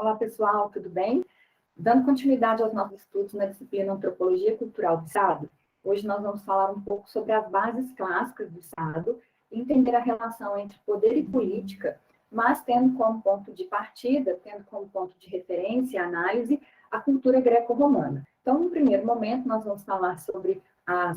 Olá, pessoal, tudo bem? Dando continuidade aos nossos estudos na disciplina Antropologia Cultural do Estado, hoje nós vamos falar um pouco sobre as bases clássicas do Estado, entender a relação entre poder e política, mas tendo como ponto de partida, tendo como ponto de referência e análise, a cultura greco-romana. Então, no primeiro momento, nós vamos falar sobre a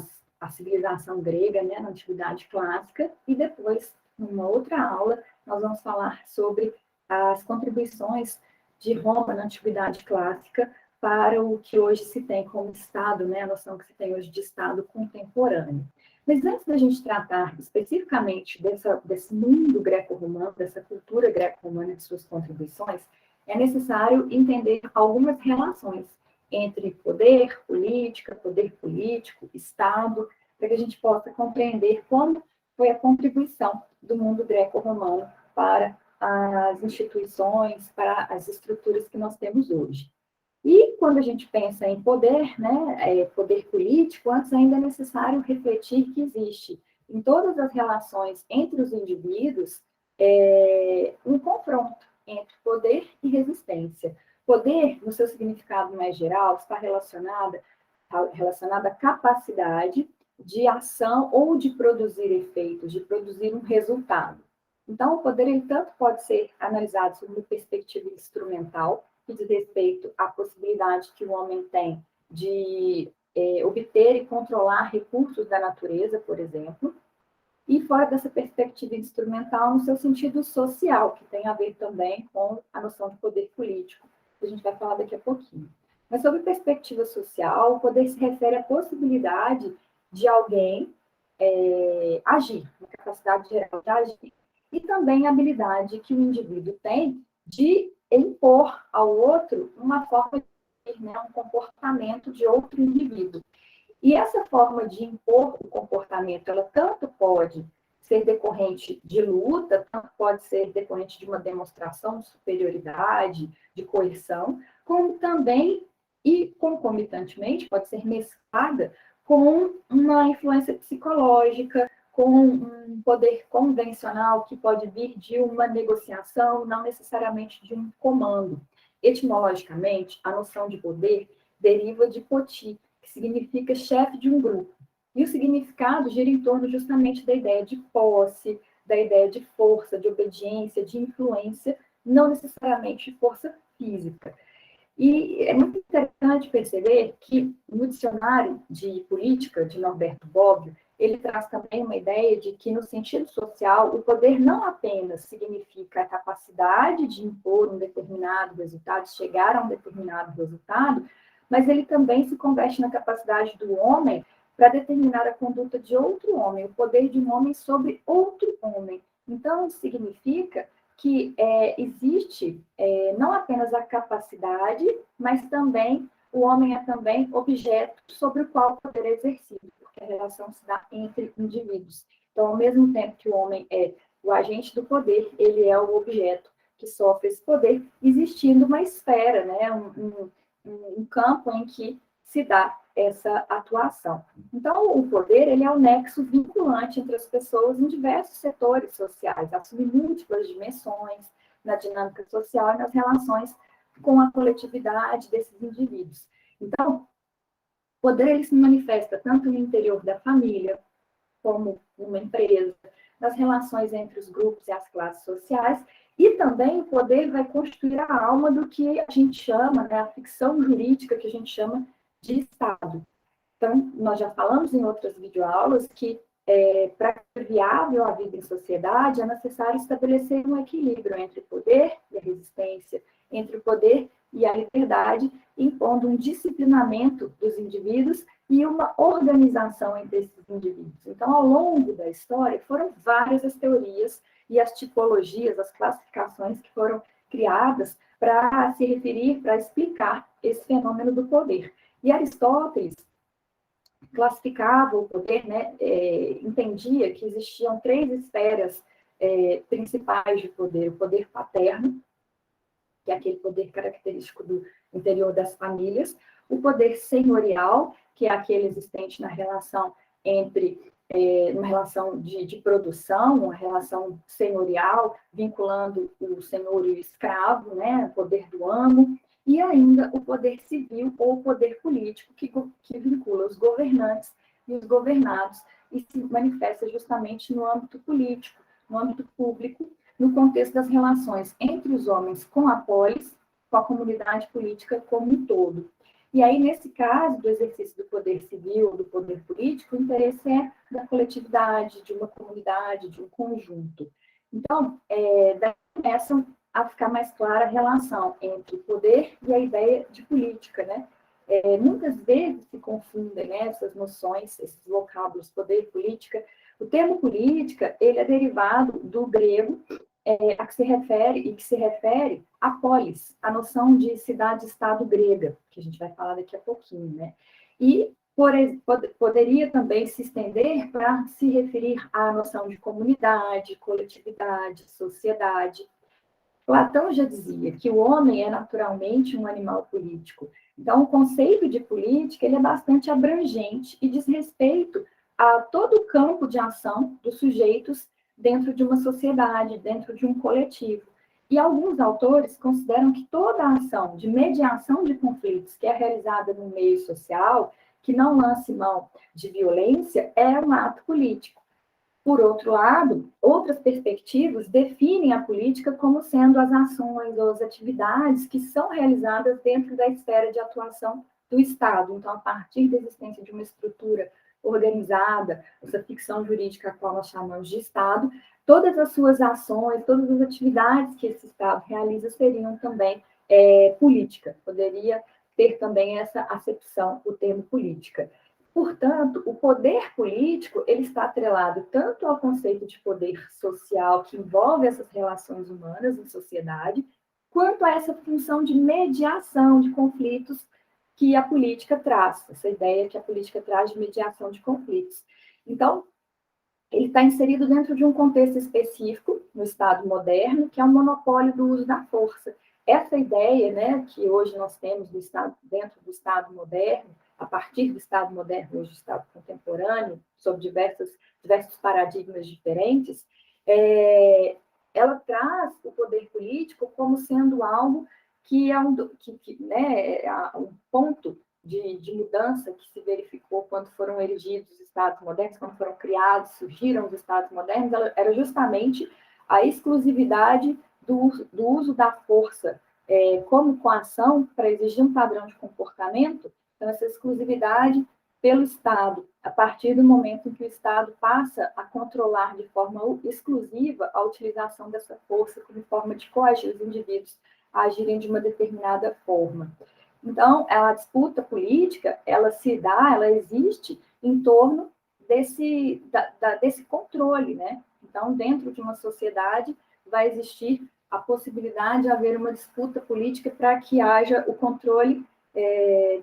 civilização grega, né, na Antiguidade Clássica, e depois, numa outra aula, nós vamos falar sobre as contribuições de Roma na Antiguidade Clássica para o que hoje se tem como Estado, né, a noção que se tem hoje de Estado contemporâneo. Mas antes da gente tratar especificamente desse mundo greco-romano, dessa cultura greco-romana e de suas contribuições, é necessário entender algumas relações entre poder, política, poder político, Estado, para que a gente possa compreender como foi a contribuição do mundo greco-romano para as instituições, para as estruturas que nós temos hoje. E quando a gente pensa em poder, né, poder político, antes ainda é necessário refletir que existe em todas as relações entre os indivíduos um confronto entre poder e resistência. Poder, no seu significado mais geral, está relacionado à capacidade de ação ou de produzir efeitos, de produzir um resultado. Então, o poder, ele tanto pode ser analisado sob uma perspectiva instrumental, que diz respeito à possibilidade que o homem tem de obter e controlar recursos da natureza, por exemplo, e fora dessa perspectiva instrumental, no seu sentido social, que tem a ver também com a noção de poder político, que a gente vai falar daqui a pouquinho. Mas sobre perspectiva social, o poder se refere à possibilidade de alguém agir, a capacidade geral de agir, e também a habilidade que o indivíduo tem de impor ao outro uma forma de agir, né, um comportamento de outro indivíduo. E essa forma de impor o comportamento, ela tanto pode ser decorrente de luta, tanto pode ser decorrente de uma demonstração de superioridade, de coerção, como também, e concomitantemente, pode ser mesclada com uma influência psicológica, com um poder convencional que pode vir de uma negociação, não necessariamente de um comando. Etimologicamente, a noção de poder deriva de poti, que significa chefe de um grupo. E o significado gira em torno justamente da ideia de posse, da ideia de força, de obediência, de influência, não necessariamente de força física. E é muito interessante perceber que no dicionário de política de Norberto Bobbio, ele traz também uma ideia de que, no sentido social, o poder não apenas significa a capacidade de impor um determinado resultado, chegar a um determinado resultado, mas ele também se converte na capacidade do homem para determinar a conduta de outro homem, o poder de um homem sobre outro homem. Então, significa que existe não apenas a capacidade, mas também o homem é também objeto sobre o qual o poder é exercido, porque a relação se dá entre indivíduos. Então, ao mesmo tempo que o homem é o agente do poder, ele é o objeto que sofre esse poder, existindo uma esfera, né, um campo em que se dá essa atuação. Então, o poder, ele é o nexo vinculante entre as pessoas em diversos setores sociais, assume múltiplas dimensões na dinâmica social e nas relações com a coletividade desses indivíduos. Então, o poder, ele se manifesta tanto no interior da família, como numa empresa, nas relações entre os grupos e as classes sociais, e também o poder vai constituir a alma do que a gente chama, né, a ficção jurídica que a gente chama de Estado. Então, nós já falamos em outras videoaulas que, para ser viável a vida em sociedade, é necessário estabelecer um equilíbrio entre o poder e a resistência, entre o poder e a liberdade, impondo um disciplinamento dos indivíduos e uma organização entre esses indivíduos. Então, ao longo da história, foram várias as teorias e as tipologias, as classificações que foram criadas para se referir, para explicar esse fenômeno do poder. E Aristóteles classificava o poder, né, entendia que existiam 3 esferas principais de poder: o poder paterno, que é aquele poder característico do interior das famílias, o poder senhorial, que é aquele existente na relação entre uma relação de produção, uma relação senhorial, vinculando o senhor e o escravo, né, o poder do amo, e ainda o poder civil ou o poder político, que vincula os governantes e os governados, e se manifesta justamente no âmbito político, no âmbito público, no contexto das relações entre os homens com a polis, com a comunidade política como um todo. E aí, nesse caso, do exercício do poder civil, do poder político, o interesse é da coletividade, de uma comunidade, de um conjunto. Então, daí começam a ficar mais clara a relação entre o poder e a ideia de política, né? Muitas vezes se confundem, né, essas noções, esses vocábulos, poder e política. O termo política, ele é derivado do grego, a que se refere à polis, a noção de cidade-estado grega, que a gente vai falar daqui a pouquinho, né? E poderia também se estender para se referir à noção de comunidade, coletividade, sociedade. Platão já dizia que o homem é naturalmente um animal político. Então, o conceito de política ele é bastante abrangente e diz respeito a todo o campo de ação dos sujeitos dentro de uma sociedade, dentro de um coletivo. E alguns autores consideram que toda a ação de mediação de conflitos que é realizada no meio social, que não lance mão de violência, é um ato político. Por outro lado, outras perspectivas definem a política como sendo as ações ou as atividades que são realizadas dentro da esfera de atuação do Estado. Então, a partir da existência de uma estrutura organizada, essa ficção jurídica a qual nós chamamos de Estado, todas as suas ações, todas as atividades que esse Estado realiza seriam também política. Poderia ter também essa acepção, o termo política. Portanto, o poder político ele está atrelado tanto ao conceito de poder social, que envolve essas relações humanas em sociedade, quanto a essa função de mediação de conflitos que a política traz, essa ideia que a política traz de mediação de conflitos. Então, ele está inserido dentro de um contexto específico, no Estado moderno, que é o monopólio do uso da força. Essa ideia, né, que hoje nós temos do Estado, dentro do Estado moderno, a partir do Estado moderno, hoje o Estado contemporâneo, sob diversos paradigmas diferentes, ela traz o poder político como sendo algo que é um ponto de mudança que se verificou quando foram erigidos os Estados modernos, quando foram criados, surgiram os Estados modernos, era justamente a exclusividade do uso da força como coação para exigir um padrão de comportamento. Então, essa exclusividade pelo Estado, a partir do momento em que o Estado passa a controlar de forma exclusiva a utilização dessa força como forma de coagir os indivíduos a agirem de uma determinada forma. Então, a disputa política, ela existe em torno desse controle, né? Então, dentro de uma sociedade, vai existir a possibilidade de haver uma disputa política para que haja o controle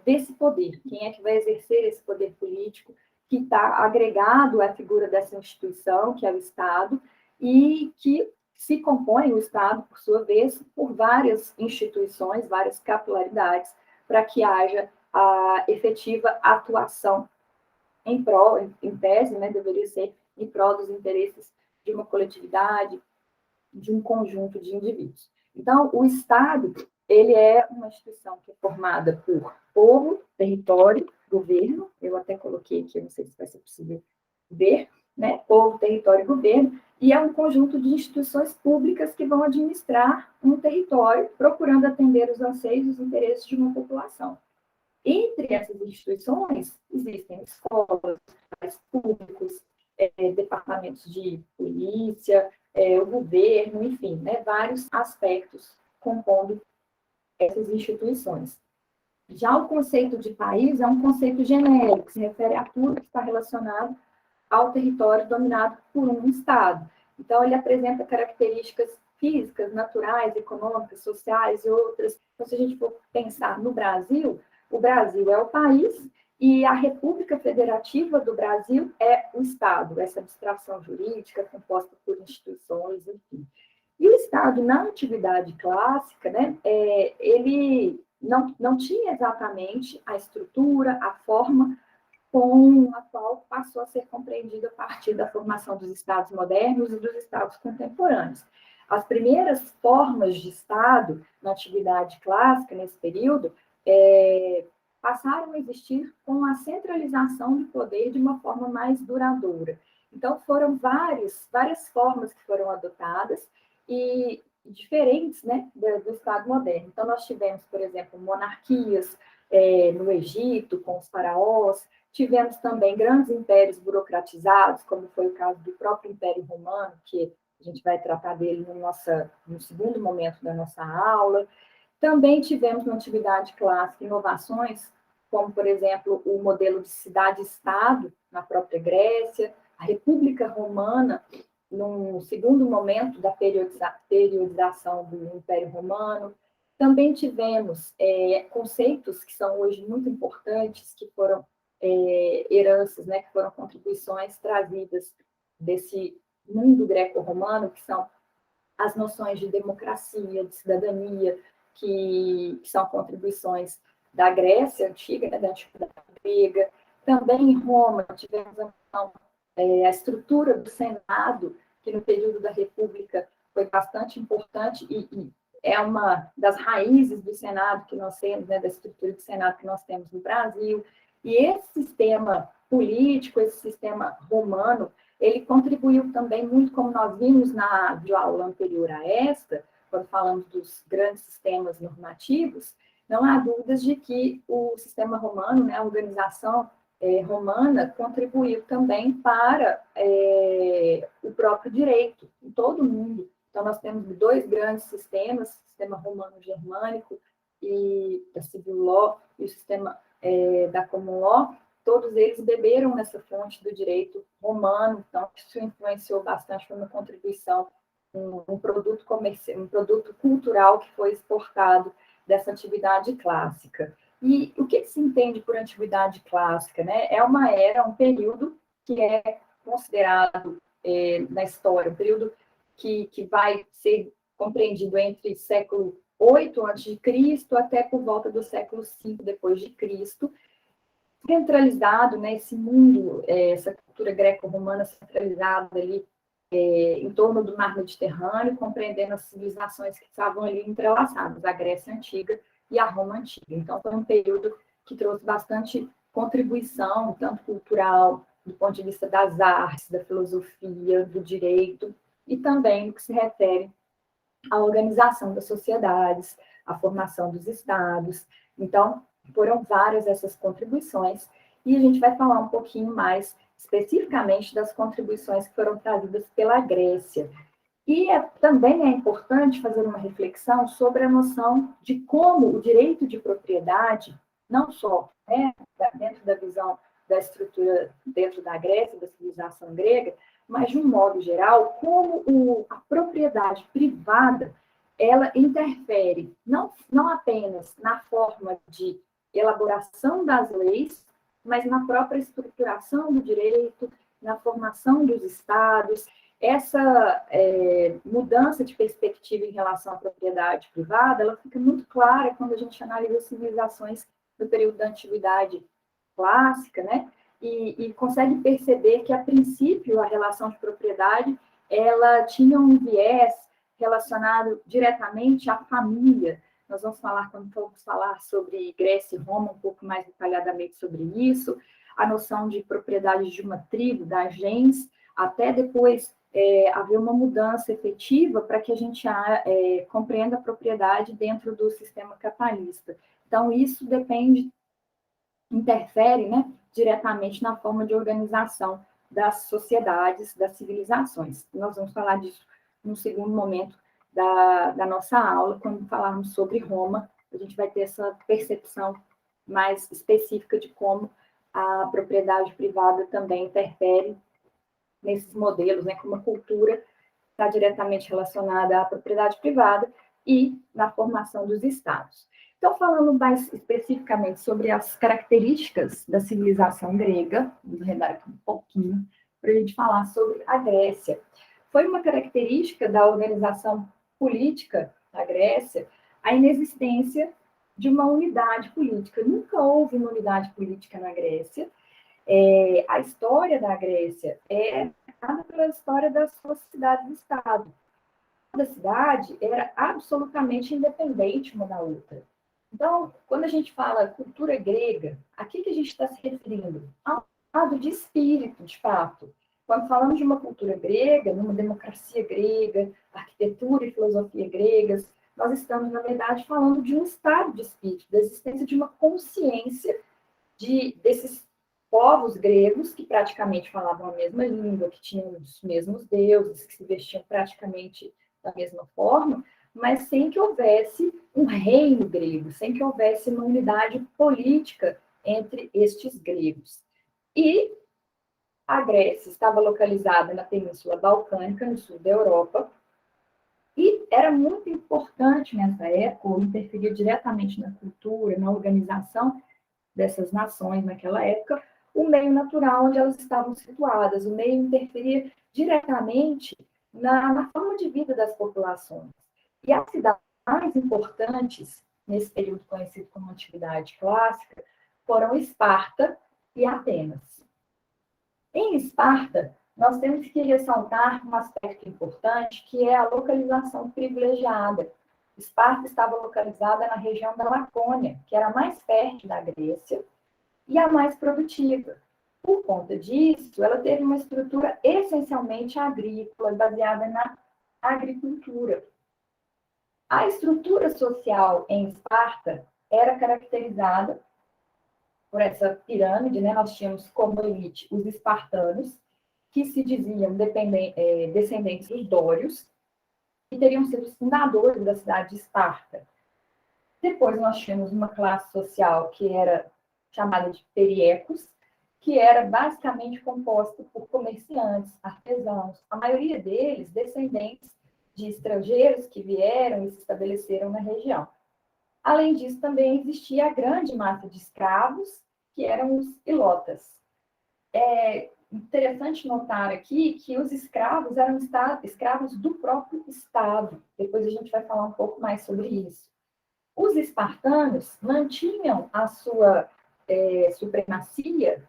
desse poder. Quem é que vai exercer esse poder político que está agregado à figura dessa instituição, que é o Estado, e que se compõe o Estado, por sua vez, por várias instituições, várias capilaridades, para que haja a efetiva atuação em prol, em tese, né, deveria ser em prol dos interesses de uma coletividade, de um conjunto de indivíduos. Então, o Estado, ele é uma instituição que é formada por povo, território, governo, eu até coloquei aqui, eu não sei se vai ser possível ver, né, povo, território e governo, e é um conjunto de instituições públicas que vão administrar um território, procurando atender os anseios e os interesses de uma população. Entre essas instituições, existem escolas, públicos, departamentos de polícia, o governo, enfim, né, vários aspectos compondo essas instituições. Já o conceito de país é um conceito genérico, que se refere a tudo que está relacionado ao território dominado por um Estado. Então, ele apresenta características físicas, naturais, econômicas, sociais e outras. Então, se a gente for pensar no Brasil, o Brasil é o país e a República Federativa do Brasil é o Estado, essa abstração jurídica composta por instituições, enfim. E o Estado, na antiguidade clássica, né, ele não tinha exatamente a estrutura, a forma com a qual passou a ser compreendida a partir da formação dos Estados modernos e dos Estados contemporâneos. As primeiras formas de Estado na Antiguidade Clássica, nesse período, passaram a existir com a centralização do poder de uma forma mais duradoura. Então, foram várias formas que foram adotadas e diferentes, né, do Estado moderno. Então, nós tivemos, por exemplo, monarquias no Egito, com os faraós, tivemos também grandes impérios burocratizados, como foi o caso do próprio Império Romano, que a gente vai tratar dele no segundo momento da nossa aula. Também tivemos na Antiguidade Clássica inovações, como, por exemplo, o modelo de cidade-estado na própria Grécia, a República Romana, num segundo momento da periodização do Império Romano. Também tivemos conceitos que são hoje muito importantes, que foram heranças, né, que foram contribuições trazidas desse mundo greco-romano, que são as noções de democracia, de cidadania, que são contribuições da Grécia antiga, né, da antiguidade grega. Também em Roma tivemos a estrutura do Senado, que no período da República foi bastante importante e é uma das raízes do Senado que nós temos, né, da estrutura do Senado que nós temos no Brasil. E esse sistema político, esse sistema romano, ele contribuiu também muito, como nós vimos na aula anterior a esta, quando falamos dos grandes sistemas normativos, não há dúvidas de que o sistema romano, né, a organização romana, contribuiu também para o próprio direito em todo o mundo. Então, nós temos dois grandes sistemas, o sistema romano-germânico e da civil law e o sistema da common law. Todos eles beberam nessa fonte do direito romano, então isso influenciou bastante, foi uma contribuição, um produto comercial, um produto cultural que foi exportado dessa antiguidade clássica. E o que se entende por antiguidade clássica, né? É uma era, um período que é considerado na história, um período que vai ser compreendido entre século 8 a.C. até por volta do século 5 depois de Cristo, centralizado, né, esse mundo, essa cultura greco-romana centralizada ali em torno do mar Mediterrâneo, compreendendo as civilizações que estavam ali entrelaçadas, a Grécia Antiga e a Roma Antiga. Então, foi um período que trouxe bastante contribuição, tanto cultural, do ponto de vista das artes, da filosofia, do direito, e também no que se refere à organização das sociedades, à formação dos estados. Então, foram várias essas contribuições, e a gente vai falar um pouquinho mais especificamente das contribuições que foram trazidas pela Grécia. E também é importante fazer uma reflexão sobre a noção de como o direito de propriedade, não só dentro da visão da estrutura dentro da Grécia, da civilização grega, mas de um modo geral, como a propriedade privada ela interfere não apenas na forma de elaboração das leis, mas na própria estruturação do direito, na formação dos estados. Essa mudança de perspectiva em relação à propriedade privada, ela fica muito clara quando a gente analisa as civilizações do período da Antiguidade Clássica, né? E consegue perceber que, a princípio, a relação de propriedade ela tinha um viés relacionado diretamente à família. Nós vamos falar, quando formos falar sobre Grécia e Roma, um pouco mais detalhadamente sobre isso, a noção de propriedade de uma tribo, da gens, até depois haver uma mudança efetiva para que a gente compreenda a propriedade dentro do sistema capitalista. Então, isso interfere, né, diretamente na forma de organização das sociedades, das civilizações. Nós vamos falar disso no segundo momento da nossa aula, quando falarmos sobre Roma, a gente vai ter essa percepção mais específica de como a propriedade privada também interfere nesses modelos, né, como a cultura está diretamente relacionada à propriedade privada e na formação dos estados. Então, falando mais especificamente sobre as características da civilização grega, vou redar aqui um pouquinho, para a gente falar sobre a Grécia. Foi uma característica da organização política da Grécia a inexistência de uma unidade política. Nunca houve uma unidade política na Grécia, A história da Grécia é marcada pela história das suas cidades-estado. Cada cidade era absolutamente independente uma da outra. Então, quando a gente fala cultura grega, a que a gente está se referindo? Ao lado de espírito, de fato. Quando falamos de uma cultura grega, numa democracia grega, arquitetura e filosofia gregas, nós estamos, na verdade, falando de um estado de espírito, da existência de uma consciência desses povos gregos que praticamente falavam a mesma língua, que tinham os mesmos deuses, que se vestiam praticamente da mesma forma, mas sem que houvesse um reino grego, sem que houvesse uma unidade política entre estes gregos. E a Grécia estava localizada na Península Balcânica, no sul da Europa, e era muito importante nessa época, interferir diretamente na cultura, na organização dessas nações naquela época, o meio natural onde elas estavam situadas. O meio interferia diretamente na forma de vida das populações. E as cidades mais importantes, nesse período conhecido como Antiguidade Clássica, foram Esparta e Atenas. Em Esparta, nós temos que ressaltar um aspecto importante, que é a localização privilegiada. Esparta estava localizada na região da Lacônia, que era mais perto da Grécia e a mais produtiva. Por conta disso, ela teve uma estrutura essencialmente agrícola, baseada na agricultura. A estrutura social em Esparta era caracterizada por essa pirâmide, né? Nós tínhamos como elite os espartanos, que se diziam descendentes dos dórios, que teriam sido os fundadores da cidade de Esparta. Depois nós tínhamos uma classe social que era chamada de periecos, que era basicamente composta por comerciantes, artesãos, a maioria deles descendentes de estrangeiros que vieram e se estabeleceram na região. Além disso, também existia a grande massa de escravos, que eram os ilotas. É interessante notar aqui que os escravos eram escravos do próprio Estado. Depois a gente vai falar um pouco mais sobre isso. Os espartanos mantinham a sua supremacia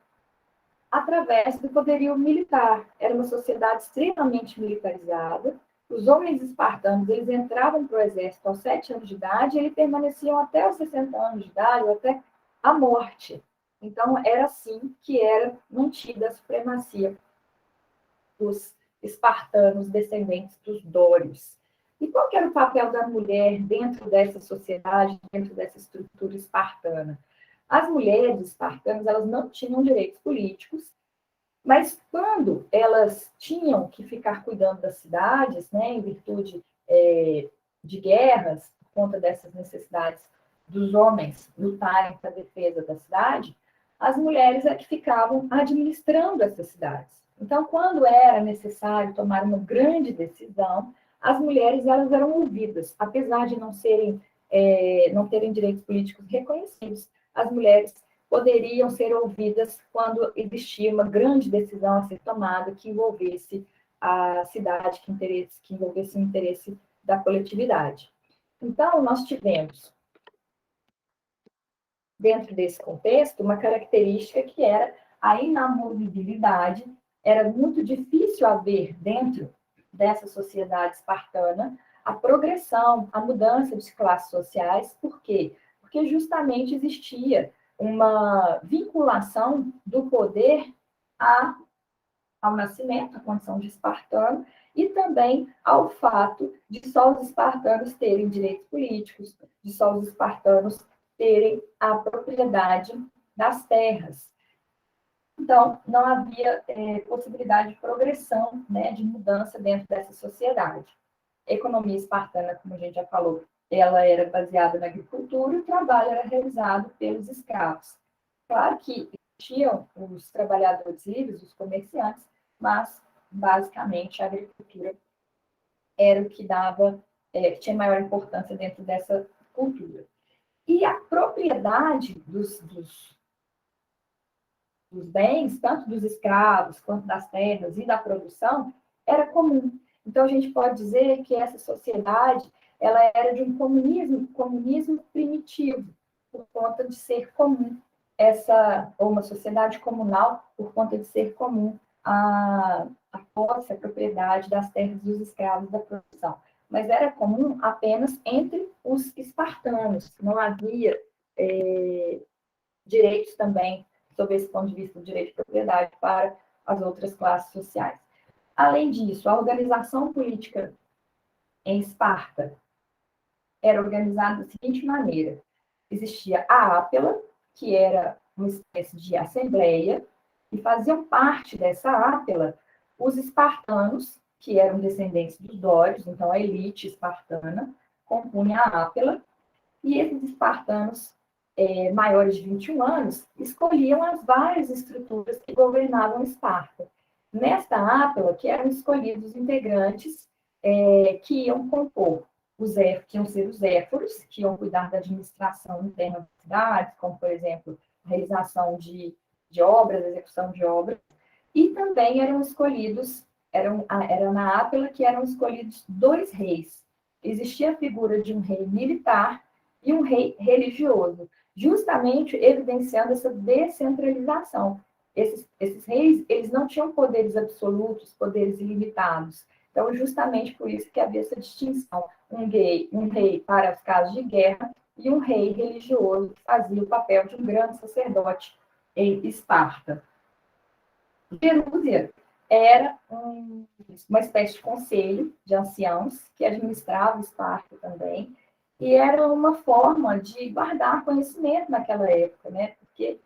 através do poderio militar. Era uma sociedade extremamente militarizada. Os homens espartanos, eles entravam para o exército aos 7 anos de idade e eles permaneciam até os 60 anos de idade, ou até a morte. Então, era assim que era mantida a supremacia dos espartanos, descendentes dos dórios. E qual que era o papel da mulher dentro dessa sociedade, dentro dessa estrutura espartana? As mulheres espartanas, elas não tinham direitos políticos, mas quando elas tinham que ficar cuidando das cidades, né, em virtude de guerras, por conta dessas necessidades dos homens lutarem para a defesa da cidade, as mulheres é que ficavam administrando essas cidades. Então, quando era necessário tomar uma grande decisão, as mulheres elas eram ouvidas, apesar de não terem direitos políticos reconhecidos, as mulheres poderiam ser ouvidas quando existia uma grande decisão a ser tomada que envolvesse a cidade, que envolvesse o interesse da coletividade. Então, nós tivemos, dentro desse contexto, uma característica que era a inamovibilidade. Era muito difícil haver, dentro dessa sociedade espartana, a progressão, a mudança de classes sociais. Por quê? Porque justamente existia uma vinculação do poder ao nascimento, à condição de espartano, e também ao fato de só os espartanos terem direitos políticos, de só os espartanos terem a propriedade das terras. Então, não havia possibilidade de progressão, né, de mudança dentro dessa sociedade. A economia espartana, como a gente já falou, ela era baseada na agricultura e o trabalho era realizado pelos escravos. Claro que existiam os trabalhadores livres, os comerciantes, mas, basicamente, a agricultura era o que que tinha maior importância dentro dessa cultura. E a propriedade dos bens, tanto dos escravos, quanto das terras e da produção, era comum. Então, a gente pode dizer que essa sociedade ela era de um comunismo primitivo, por conta de ser comum. ou uma sociedade comunal, por conta de ser comum a posse, a propriedade das terras dos escravos da produção. Mas era comum apenas entre os espartanos, não havia direitos também, sob esse ponto de vista do direito de propriedade, para as outras classes sociais. Além disso, a organização política em Esparta era organizada da seguinte maneira: existia a Ápela, que era uma espécie de assembleia, e faziam parte dessa Ápela os espartanos, que eram descendentes dos dórios, então a elite espartana compunha a Ápela, e esses espartanos maiores de 21 anos escolhiam as várias estruturas que governavam Esparta. Nesta Ápela, que eram escolhidos os integrantes que iam compor que iam ser os éforos, que iam cuidar da administração interna das cidades, como, por exemplo, a realização de obras, execução de obras, e também eram escolhidos, era na Ápela que eram escolhidos 2 reis. Existia a figura de um rei militar e um rei religioso, justamente evidenciando essa descentralização. Esses reis, eles não tinham poderes absolutos, poderes ilimitados. Então, justamente por isso que havia essa distinção. Um rei para os casos de guerra e um rei religioso que fazia o papel de um grande sacerdote em Esparta. Perúzia era uma espécie de conselho de anciãos que administrava Esparta também, e era uma forma de guardar conhecimento naquela época, né? Porque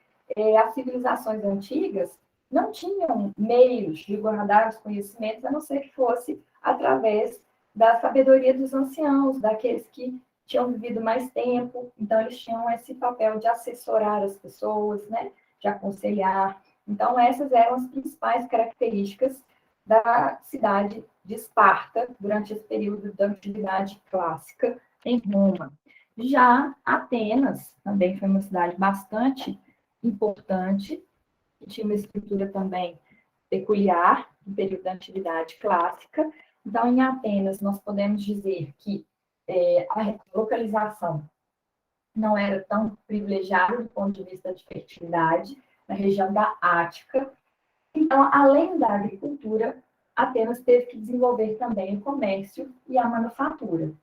as civilizações antigas não tinham meios de guardar os conhecimentos, a não ser que fosse através da sabedoria dos anciãos, daqueles que tinham vivido mais tempo, então eles tinham esse papel de assessorar as pessoas, né? De aconselhar. Então, essas eram as principais características da cidade de Esparta durante esse período da antiguidade clássica em Roma. Já Atenas também foi uma cidade bastante importante, que tinha uma estrutura também peculiar no período da antiguidade clássica. Então, em Atenas, nós podemos dizer que a localização não era tão privilegiada do ponto de vista de fertilidade, na região da Ática. Então, além da agricultura, Atenas teve que desenvolver também o comércio e a manufatura.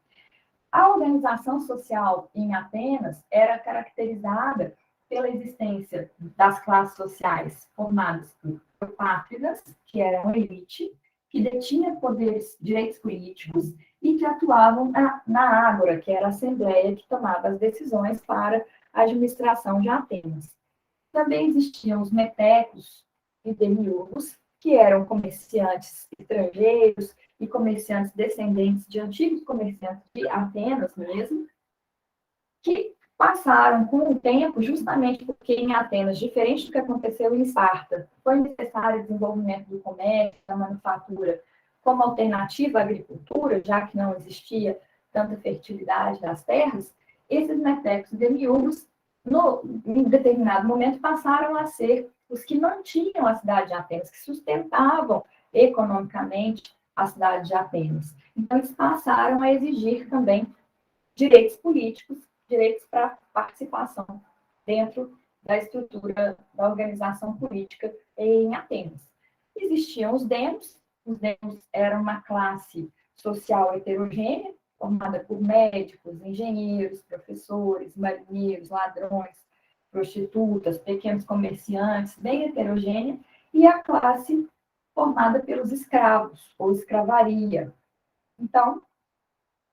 A organização social em Atenas era caracterizada pela existência das classes sociais formadas por pátridas, que eram a elite, que detinha direitos políticos e que atuavam na Ágora, que era a assembleia que tomava as decisões para a administração de Atenas. Também existiam os metecos e demiurgos, que eram comerciantes estrangeiros e comerciantes descendentes de antigos comerciantes de Atenas mesmo, que passaram com o tempo, justamente porque em Atenas, diferente do que aconteceu em Esparta, foi necessário o desenvolvimento do comércio, da manufatura, como alternativa à agricultura, já que não existia tanta fertilidade das terras, esses metecos e demiurgos, em determinado momento, passaram a ser os que mantinham a cidade de Atenas, que sustentavam economicamente a cidade de Atenas. Então, eles passaram a exigir também direitos políticos, direitos para participação dentro da estrutura da organização política em Atenas. Existiam os demos eram uma classe social heterogênea, formada por médicos, engenheiros, professores, marinheiros, ladrões, prostitutas, pequenos comerciantes, bem heterogênea, e a classe formada pelos escravos, ou escravaria. Então,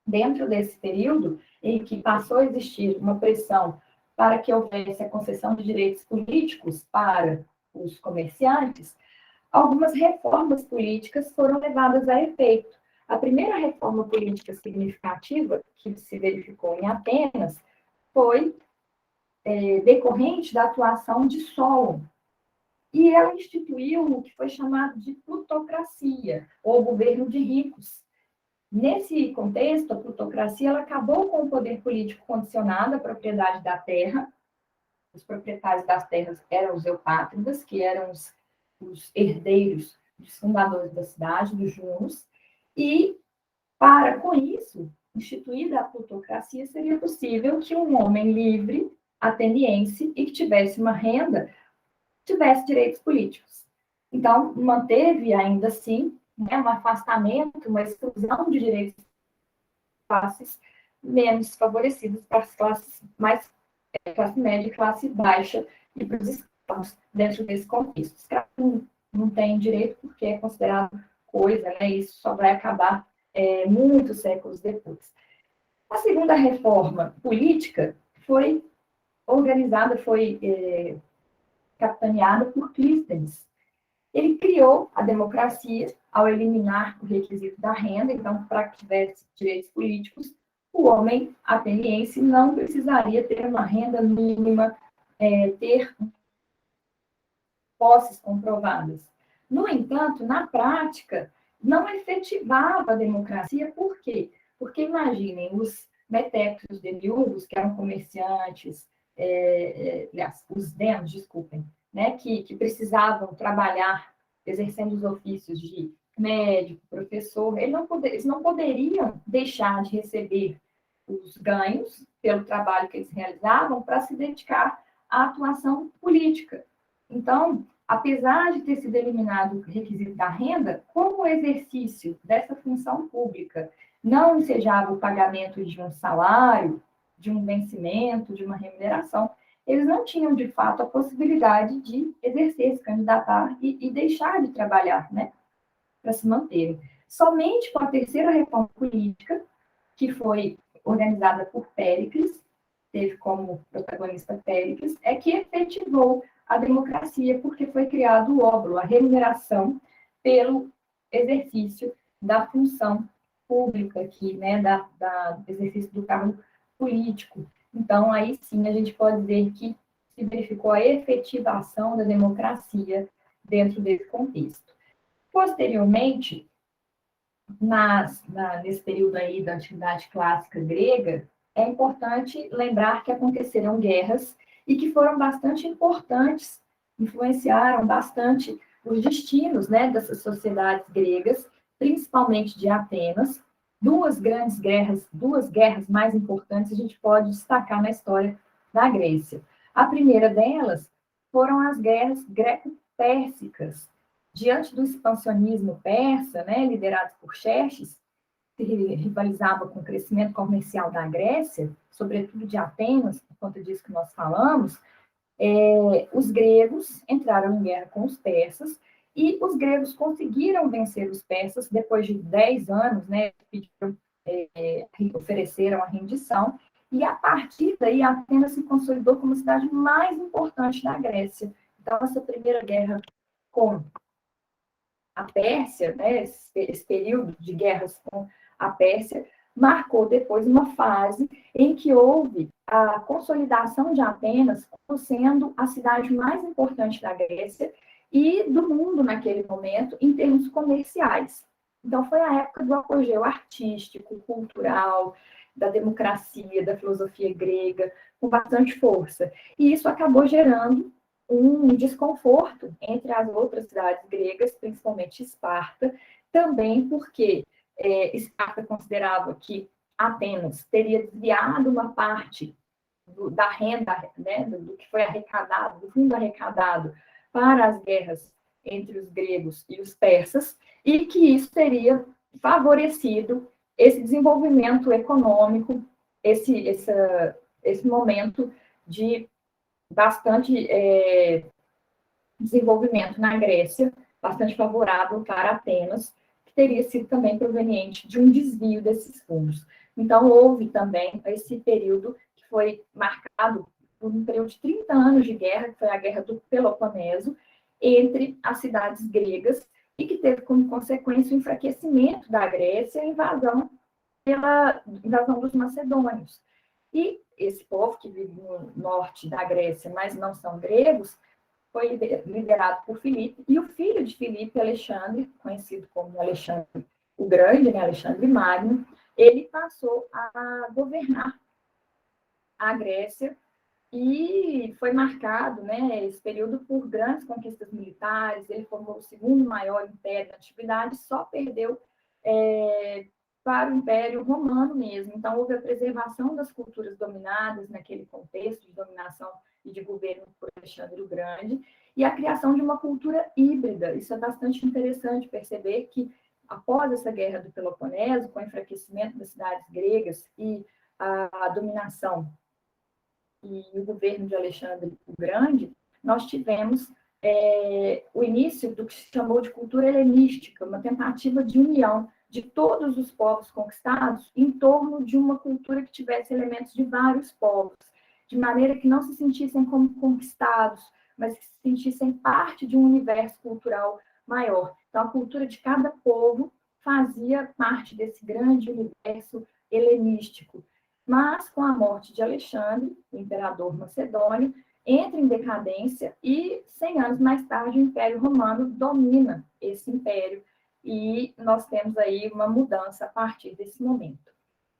dentro desse período em que passou a existir uma pressão para que houvesse a concessão de direitos políticos para os comerciantes, algumas reformas políticas foram levadas a efeito. A primeira reforma política significativa que se verificou em Atenas foi decorrente da atuação de Solon. E ela instituiu o que foi chamado de plutocracia, ou governo de ricos. Nesse contexto, a plutocracia ela acabou com o poder político condicionado à propriedade da terra. Os proprietários das terras eram os eupátridas, que eram os herdeiros dos fundadores da cidade, dos junos, e, com isso, instituída a plutocracia, seria possível que um homem livre ateniense e que tivesse uma renda, tivesse direitos políticos. Então, manteve ainda assim, né, um afastamento, uma exclusão de direitos classes menos favorecidas para as classes mais classe média e classe baixa e para os escravos dentro desse contexto. Escravo não tem direito porque é considerado coisa, né? Isso só vai acabar muitos séculos depois. A segunda reforma política foi organizada, foi capitaneada por Clístenes. Ele criou a democracia ao eliminar o requisito da renda, então, para que tivesse direitos políticos, o homem ateniense não precisaria ter uma renda mínima, ter posses comprovadas. No entanto, na prática, não efetivava a democracia, por quê? Porque, imaginem, os metecos, os demiurgos, que eram comerciantes, aliás, os demos, desculpem, né, que precisavam trabalhar exercendo os ofícios de médico, professor, eles não poderiam deixar de receber os ganhos pelo trabalho que eles realizavam para se dedicar à atuação política. Então, apesar de ter sido eliminado o requisito da renda, como o exercício dessa função pública não ensejava o pagamento de um salário, de um vencimento, de uma remuneração, eles não tinham, de fato, a possibilidade de exercer, se candidatar e deixar de trabalhar, né, para se manterem. Somente com a terceira reforma política, que foi organizada por Péricles, teve como protagonista Péricles, é que efetivou a democracia, porque foi criado o óbolo, a remuneração pelo exercício da função pública aqui, né, do exercício do cargo político. Então, aí sim, a gente pode dizer que se verificou a efetivação da democracia dentro desse contexto. Posteriormente, nesse período aí da Antiguidade Clássica Grega, é importante lembrar que aconteceram guerras e que foram bastante importantes, influenciaram bastante os destinos, né, dessas sociedades gregas, principalmente de Atenas. Duas guerras mais importantes a gente pode destacar na história da Grécia. A primeira delas foram as guerras greco-pérsicas. Diante do expansionismo persa, né, liderado por Xerxes, que rivalizava com o crescimento comercial da Grécia, sobretudo de Atenas, por conta disso que nós falamos, os gregos entraram em guerra com os persas, e os gregos conseguiram vencer os persas depois de 10 anos, né, ofereceram a rendição, e a partir daí Atenas se consolidou como a cidade mais importante da Grécia. Então, essa primeira guerra com a Pérsia, né, esse período de guerras com a Pérsia, marcou depois uma fase em que houve a consolidação de Atenas como sendo a cidade mais importante da Grécia e do mundo naquele momento, em termos comerciais. Então, foi a época do apogeu artístico, cultural, da democracia, da filosofia grega, com bastante força. E isso acabou gerando um desconforto entre as outras cidades gregas, principalmente Esparta, também porque Esparta considerava que Atenas teria desviado uma parte da renda, né, do que foi arrecadado, do fundo arrecadado para as guerras entre os gregos e os persas, e que isso teria favorecido esse desenvolvimento econômico, esse momento de bastante desenvolvimento na Grécia, bastante favorável para Atenas, que teria sido também proveniente de um desvio desses fundos. Então, houve também esse período que foi marcado por um período de 30 anos de guerra, que foi a Guerra do Peloponeso, entre as cidades gregas, e que teve como consequência o enfraquecimento da Grécia e a invasão dos macedônios. E esse povo que vive no norte da Grécia, mas não são gregos, foi liderado por Filipe, e o filho de Filipe, Alexandre, conhecido como Alexandre o Grande, né, Alexandre Magno, ele passou a governar a Grécia e foi marcado, né, esse período por grandes conquistas militares. Ele formou o segundo maior império da antiguidade, só perdeu para o Império Romano mesmo. Então, houve a preservação das culturas dominadas naquele contexto de dominação e de governo por Alexandre o Grande, e a criação de uma cultura híbrida. Isso é bastante interessante perceber que, após essa guerra do Peloponeso, com o enfraquecimento das cidades gregas e a dominação e o governo de Alexandre o Grande, nós tivemos o início do que se chamou de cultura helenística, uma tentativa de união de todos os povos conquistados em torno de uma cultura que tivesse elementos de vários povos, de maneira que não se sentissem como conquistados, mas que se sentissem parte de um universo cultural maior. Então, a cultura de cada povo fazia parte desse grande universo helenístico. Mas, com a morte de Alexandre, o imperador macedônio, entra em decadência e, 100 anos mais tarde, o Império Romano domina esse império e nós temos aí uma mudança a partir desse momento.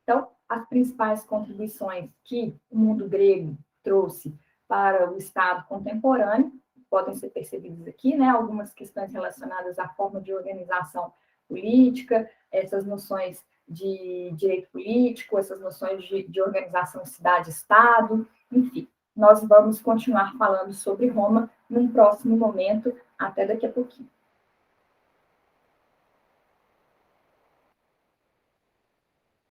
Então, as principais contribuições que o mundo grego trouxe para o Estado contemporâneo podem ser percebidas aqui, né? Algumas questões relacionadas à forma de organização política, essas noções de direito político, essas noções de organização cidade-estado, enfim. Nós vamos continuar falando sobre Roma num próximo momento. Até daqui a pouquinho.